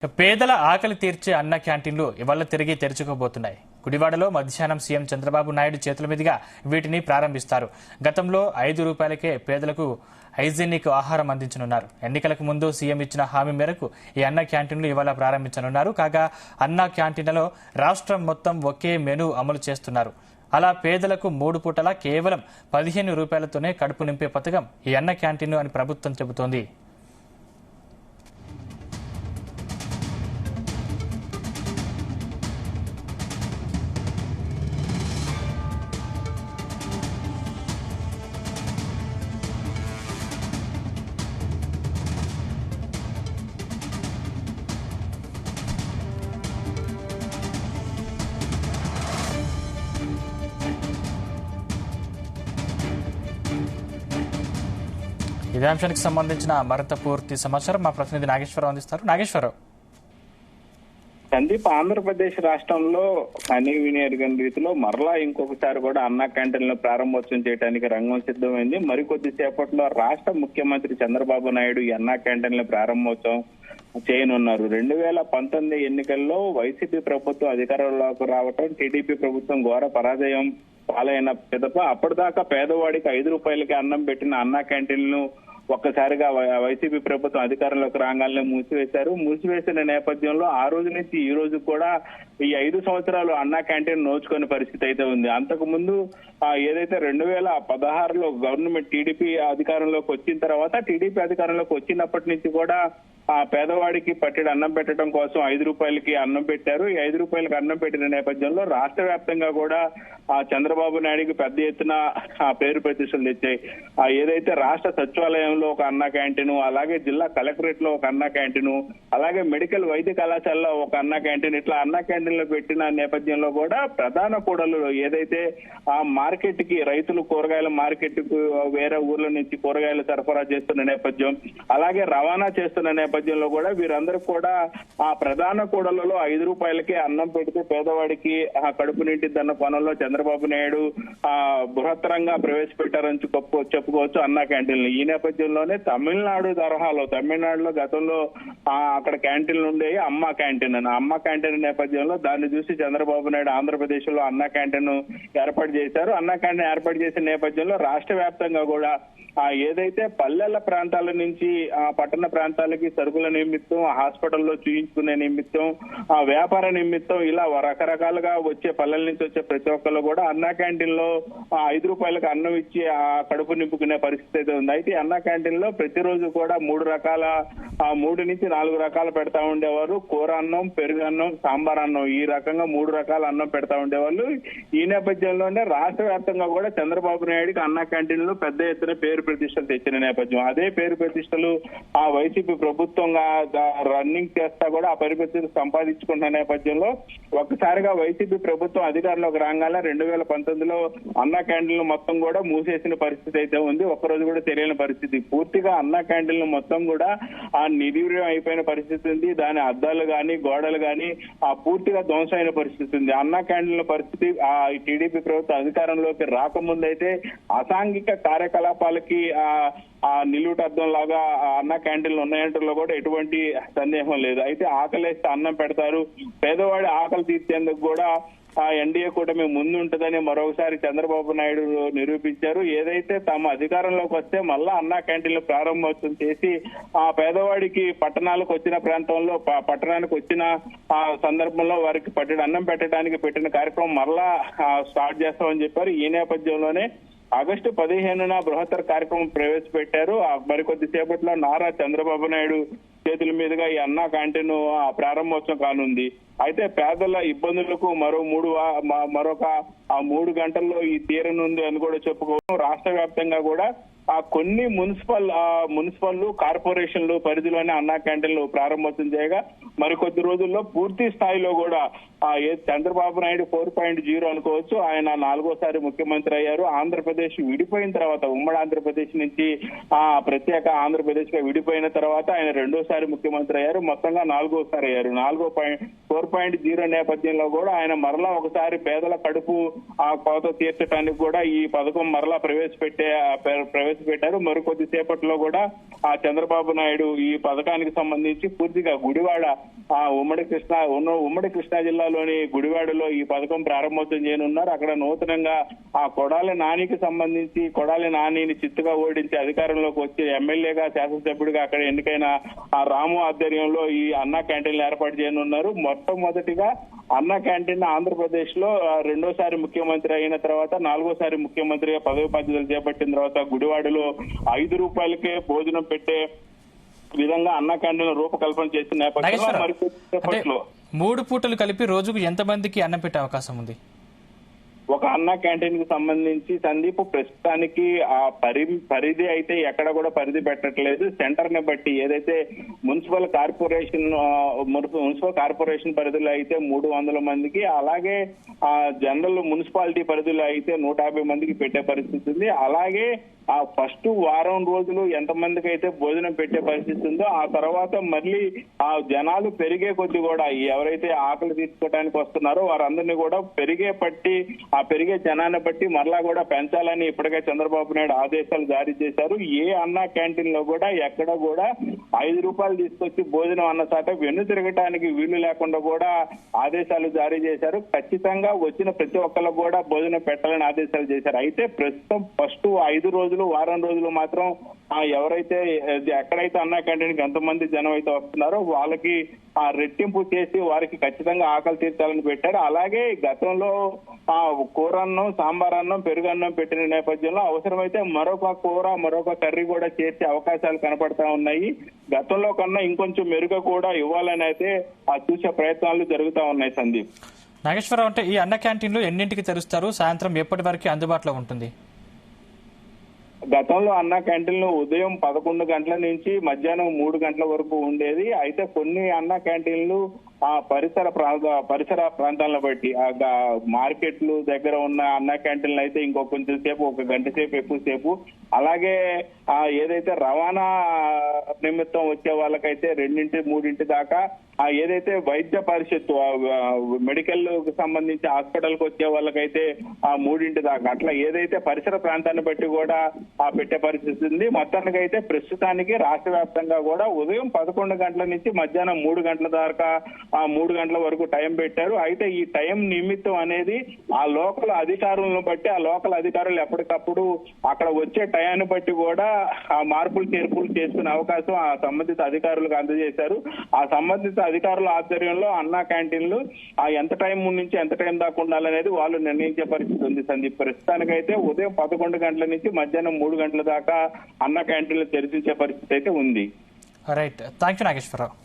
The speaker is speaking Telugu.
పేదల ఆకలి తీర్చే అన్న క్యాంటీన్లు ఇవాళ తిరిగి తెరుచుకోబోతున్నాయి. గుడివాడలో మధ్యాహ్నం సీఎం చంద్రబాబు నాయుడు చేతుల మీదుగా వీటిని ప్రారంభిస్తారు. గతంలో ₹5కే పేదలకు హైజీనిక్ ఆహారం అందించనున్నారు. ఎన్నికలకు ముందు సీఎం ఇచ్చిన హామీ మేరకు ఈ అన్న క్యాంటీన్లు ఇవాళ ప్రారంభించనున్నారు. కాగా అన్న క్యాంటీన్లలో రాష్ట్రం మొత్తం ఒకే మెనూ అమలు చేస్తున్నారు. అలా పేదలకు 3 పూటలా కేవలం ₹15తోనే కడుపు నింపే పథకం ఈ అన్న క్యాంటీన్ అని ప్రభుత్వం చెబుతోంది. ఇదే అంశానికి సంబంధించిన మరింత పూర్తి సమాచారం మా ప్రతినిధి నాగేశ్వరరావు అందిస్తారు. నాగేశ్వరరావు, సందీప్, ఆంధ్రప్రదేశ్ రాష్ట్రంలో కనీ విని ఎరుగని రీతిలో మరలా ఇంకొకసారి కూడా అన్నా క్యాంటీన్లు ప్రారంభోత్సవం చేయడానికి రంగం సిద్ధమైంది. మరికొద్ది సేపట్లో రాష్ట్ర ముఖ్యమంత్రి చంద్రబాబు నాయుడు ఈ అన్నా క్యాంటీన్ల ప్రారంభోత్సవం చేయనున్నారు. 2019 ఎన్నికల్లో వైసీపీ ప్రభుత్వం అధికారంలోకి రావటం, టీడీపీ ప్రభుత్వం ఘోర పరాజయం పాలైన పిదప అప్పటిదాకా పేదవాడికి ₹5కి అన్నం పెట్టిన అన్నా క్యాంటీన్లను ఒక్కసారిగా వైసీపీ ప్రభుత్వం అధికారంలోకి రాగానే మూసివేశారు. మూసివేసిన నేపథ్యంలో ఆ రోజు నుంచి ఈ రోజు కూడా ఈ 5 సంవత్సరాలు అన్నా క్యాంటీన్ నోచుకునే పరిస్థితి అయితే ఉంది. అంతకు ముందు ఏదైతే 2016లో గవర్నమెంట్ టీడీపీ అధికారంలోకి వచ్చిన తర్వాత, టీడీపీ అధికారంలోకి వచ్చినప్పటి నుంచి కూడా ఆ పేదవాడికి పట్టెడు అన్నం పెట్టడం కోసం ₹5కి అన్నం పెట్టారు. ఈ ₹5కి అన్నం పెట్టిన నేపథ్యంలో రాష్ట్ర వ్యాప్తంగా కూడా చంద్రబాబు నాయుడికి పెద్ద ఎత్తున పేరు ప్రతిష్టలు తెచ్చాయి. ఏదైతే రాష్ట్ర సచివాలయంలో ఒక అన్నా క్యాంటీన్, అలాగే జిల్లా కలెక్టరేట్ లో ఒక అన్నా క్యాంటీన్, అలాగే మెడికల్ వైద్య కళాశాలలో ఒక అన్నా క్యాంటీన్, ఇట్లా అన్నా క్యాంటీన్లు పెట్టిన నేపథ్యంలో కూడా ప్రధాన కూడలు ఏదైతే ఆ మార్కెట్ కి రైతులు కూరగాయల మార్కెట్ కు వేరే ఊర్ల నుంచి కూరగాయలు సరఫరా చేస్తున్న నేపథ్యం, అలాగే రవాణా చేస్తున్న నేపథ్యంలో కూడా వీరందరూ కూడా ఆ ప్రధాన కూడలలో ₹5కే అన్నం పెడితే పేదవాడికి కడుపు నిండిద్దన్న కోణంలో చంద్రబాబు నాయుడు బృహత్తరంగా ప్రవేశపెట్టారని చెప్పుకోవచ్చు అన్నా క్యాంటీన్లు. ఈ నేపథ్యంలోనే తమిళనాడు తరహాలో, తమిళనాడులో గతంలో అక్కడ క్యాంటీన్లు ఉండేవి, అమ్మ క్యాంటీన్ అని. అమ్మ క్యాంటీన్ నేపథ్యంలో దాన్ని చూసి చంద్రబాబు నాయుడు ఆంధ్రప్రదేశ్ లో అన్నా క్యాంటీన్ ఏర్పాటు చేశారు. అన్నా క్యాంటీన్ ఏర్పాటు చేసిన నేపథ్యంలో రాష్ట్ర వ్యాప్తంగా కూడా ఏదైతే పల్లెల ప్రాంతాల నుంచి పట్టణ ప్రాంతాలకి సరుకుల నిమిత్తం, హాస్పిటల్లో చూయించుకునే నిమిత్తం, వ్యాపార నిమిత్తం, ఇలా రకరకాలుగా వచ్చే పల్లెల నుంచి వచ్చే ప్రతి ఒక్కరు కూడా అన్నా క్యాంటీన్ లో ₹5కి అన్నం ఇచ్చి కడుపు నింపుకునే పరిస్థితి అయితే ఉంది. అయితే అన్నా క్యాంటీన్ లో ప్రతిరోజు కూడా 3 నుంచి 4 రకాలు పెడతా ఉండేవారు. కూర అన్నం, పెరుగు అన్నం, సాంబార్ అన్నం, ఈ రకంగా 3 రకాల అన్నం పెడతా ఉండేవాళ్ళు. ఈ నేపథ్యంలోనే రాష్ట్ర వ్యాప్తంగా కూడా చంద్రబాబు నాయుడికి అన్నా క్యాంటీన్ లో పెద్ద ఎత్తున పేరు ప్రతిష్టలు తెచ్చిన నేపథ్యం. అదే పేరు ప్రతిష్టలు ఆ వైసీపీ ప్రభుత్వంగా రన్నింగ్ చేస్తా కూడా ఆ పేరు ప్రతిష్టలు సంపాదించుకున్న నేపథ్యంలో ఒక్కసారిగా వైసీపీ ప్రభుత్వం అధికారంలోకి రాగానే 2019లో అన్నా క్యాంటీన్లు మొత్తం కూడా మూసేసిన పరిస్థితి అయితే ఉంది. ఒక్కరోజు కూడా తెలియని పరిస్థితి. పూర్తిగా అన్నా క్యాంటీన్లు మొత్తం కూడా నిర్వీర్యం అయిపోయిన పరిస్థితి ఉంది. దాని అద్దాలు గాని, గోడలు గాని పూర్తిగా ధ్వంసమైన పరిస్థితి ఉంది. అన్నా క్యాంటీన్ల పరిస్థితి టీడీపీ ప్రభుత్వం అధికారంలోకి రాకముందైతే అసాంఘిక కార్యకలాపాలకి నిలువుటద్దం లాగా అన్న క్యాంటీన్లు ఉన్నాయంటలో కూడా ఎటువంటి సందేహం లేదు. అయితే ఆకలేస్తే అన్నం పెడతారు, పేదవాడి ఆకలి తీర్చేందుకు కూడా ఎన్డీఏ కూటమి ముందుంటదని మరొకసారి చంద్రబాబు నాయుడు నిరూపించారు. ఏదైతే తమ అధికారంలోకి వస్తే మళ్ళా అన్నా క్యాంటీన్లు ప్రారంభోత్సవం చేసి ఆ పేదవాడికి పట్టణాలకు వచ్చిన ప్రాంతంలో, పట్టణానికి వచ్చిన సందర్భంలో వారికి పట్టెడు అన్నం పెట్టడానికి పెట్టిన కార్యక్రమం మరలా స్టార్ట్ చేస్తామని చెప్పారు. ఈ నేపథ్యంలోనే ఆగస్టు 15న బృహత్తర కార్యక్రమం ప్రవేశపెట్టారు. మరికొద్ది సేపట్లో నారా చంద్రబాబు నాయుడు చేతుల మీదుగా ఈ అన్నా క్యాంటీన్ ప్రారంభోత్సవం కానుంది. అయితే పేదల ఇబ్బందులకు మరొక 3 గంటల్లో ఈ తీరనుంది అని కూడా చెప్పుకోవచ్చు. రాష్ట్ర వ్యాప్తంగా కూడా కొన్ని మున్సిపల్ కార్పొరేషన్లు పరిధిలోనే అన్నా క్యాంటీన్లు ప్రారంభోత్సవం చేయగా మరికొద్ది రోజుల్లో పూర్తి స్థాయిలో కూడా చంద్రబాబు నాయుడు 4.0 అనుకోవచ్చు. ఆయన 4వ ముఖ్యమంత్రి అయ్యారు. ఆంధ్రప్రదేశ్ విడిపోయిన తర్వాత, ఉమ్మడి ఆంధ్రప్రదేశ్ నుంచి ప్రత్యేక ఆంధ్రప్రదేశ్ గా విడిపోయిన తర్వాత ఆయన 2వ ముఖ్యమంత్రి అయ్యారు. మొత్తంగా 4వ అయ్యారు. 4.0 నేపథ్యంలో కూడా ఆయన మరలా ఒకసారి పేదల కడుపు కోత తీర్చడానికి కూడా ఈ పథకం మరలా ప్రవేశపెట్టారు. మరికొద్ది సేపట్లో కూడా చంద్రబాబు నాయుడు ఈ పథకానికి సంబంధించి పూర్తిగా గుడివాడ ఉమ్మడి కృష్ణా జిల్లాలోని గుడివాడలో ఈ పథకం ప్రారంభోత్సవం చేయనున్నారు. అక్కడ నూతనంగా ఆ కొడాలి నానికి సంబంధించి కొడాలి నానిని చిత్తుగా ఓడించి అధికారంలోకి వచ్చి ఎమ్మెల్యేగా శాసనసభ్యుడిగా అక్కడ ఎన్నికైన ఆ రాము ఆధ్వర్యంలో ఈ అన్నా క్యాంటీన్లు ఏర్పాటు చేయనున్నారు. మొట్టమొదటిగా అన్నా క్యాంటీన్ ఆంధ్రప్రదేశ్ లో రెండోసారి ముఖ్యమంత్రి అయిన తర్వాత నాలుగోసారి ముఖ్యమంత్రిగా పదవి బాధ్యతలు చేపట్టిన తర్వాత గుడివాడలో 5 రూపాయలకే భోజనం పెట్టే విధంగా అన్నా క్యాంటీన్ రూపకల్పన చేసిన నేపథ్యంలో 3 పూటలు కలిపి రోజుకు ఎంత మందికి అన్నం పెట్టే అవకాశం ఉంది? ఒక అన్నా క్యాంటీన్ కి సంబంధించి సందీప్ ప్రస్తుతానికి ఆ పరిధి అయితే ఎక్కడ కూడా పరిధి పెట్టట్లేదు. సెంటర్ ని బట్టి ఏదైతే మున్సిపల్ కార్పొరేషన్ పరిధిలో అయితే 300 మందికి, అలాగే ఆ జనరల్ మున్సిపాలిటీ పరిధిలో అయితే 150 మందికి పెట్టే పరిస్థితి ఉంది. అలాగే ఆ ఫస్ట్ వారం రోజులు ఎంత మందికి అయితే భోజనం పెట్టే పరిస్థితి ఉందో ఆ తర్వాత మళ్ళీ ఆ జనాలు పెరిగే కొద్ది కూడా ఎవరైతే ఆకలి తీసుకోవడానికి వస్తున్నారో వారందరినీ కూడా పెరిగే జనాన్ని బట్టి మరలా కూడా పెంచాలని ఇప్పటికే చంద్రబాబు నాయుడు ఆదేశాలు జారీ చేశారు. ఏ అన్నా క్యాంటీన్ లో కూడా ఎక్కడ కూడా 5 రూపాయలు తీసుకొచ్చి భోజనం అన్న చాట వెన్ను తిరగటానికి వీలు లేకుండా కూడా ఆదేశాలు జారీ చేశారు. ఖచ్చితంగా వచ్చిన ప్రతి ఒక్కరికి కూడా భోజనం పెట్టాలని ఆదేశాలు చేశారు. అయితే ప్రస్తుతం ఫస్ట్ 5 రోజులు వారం రోజులు మాత్రం ఎవరైతే ఎక్కడైతే అన్నా క్యాంటీన్ కి ఎంతమంది జనం అయితే వస్తున్నారో వాళ్ళకి రెట్టింపు చేసి వారికి ఖచ్చితంగా ఆకలి తీర్చాలని పెట్టారు. అలాగే గతంలో కూరన్నం, సాంబార్ అన్నం, పెరుగన్నం పెట్టిన నేపథ్యంలో అవసరమైతే మరొక కూర మరొక కర్రీ కూడా చేర్చే అవకాశాలు కనపడతా ఉన్నాయి. గతంలో కన్నా ఇంకొంచెం మెరుగు కూడా ఇవ్వాలని అయితే చూసే ప్రయత్నాలు జరుగుతా ఉన్నాయి. సందీప్, నాగేశ్వరరావు, అంటే ఈ అన్న క్యాంటీన్లు ఎన్నింటికి తెరుస్తారు? సాయంత్రం ఎప్పటి వరకు అందుబాటులో ఉంటుంది? గతంలో అన్నా క్యాంటీన్లు ఉదయం 11 గంటల నుంచి మధ్యాహ్నం 3 గంటల వరకు ఉండేది. అయితే కొన్ని అన్నా క్యాంటీన్లు పరిసర ప్రాంతాలను బట్టి మార్కెట్లు దగ్గర ఉన్న అన్నా క్యాంటీన్లు అయితే ఇంకో కొంచెం సేపు, 1 గంట సేపు ఎక్కువసేపు, అలాగే ఏదైతే రవాణా నిమిత్తం వచ్చే వాళ్ళకైతే 2-3 దాకా, ఏదైతే వైద్య పరిషత్తు మెడికల్ కు సంబంధించి హాస్పిటల్ కు వచ్చే వాళ్ళకైతే 3 దాకా, అట్లా ఏదైతే పరిసర ప్రాంతాన్ని బట్టి కూడా పెట్టే పరిస్థితి ఉంది. మొత్తానికైతే ప్రస్తుతానికి రాష్ట్ర వ్యాప్తంగా కూడా ఉదయం 11 గంటల నుంచి మధ్యాహ్నం 3 గంటల దాకా 3 గంటల వరకు టైం పెట్టారు. అయితే ఈ టైం నిమిత్తం అనేది ఆ లోకల్ అధికారులను బట్టి, ఆ లోకల్ అధికారులు ఎప్పటికప్పుడు అక్కడ వచ్చే టయాన్ని బట్టి కూడా మార్పులు చేర్పులు చేసుకునే అవకాశం ఆ సంబంధిత అధికారులకు అందజేశారు. ఆ సంబంధిత అధికారుల ఆధ్వర్యంలో అన్నా క్యాంటీన్లు ఎంత టైం నుంచి ఎంత టైం దాకా ఉండాలనేది వాళ్ళు నిర్ణయించే పరిస్థితి ఉంది. సందీప్, ప్రస్తుతానికైతే ఉదయం 11 గంటల నుంచి మధ్యాహ్నం 3 గంటల దాకా అన్నా క్యాంటీన్లు తెరిచించే పరిస్థితి అయితే ఉంది. Right, thank you Nageswararao.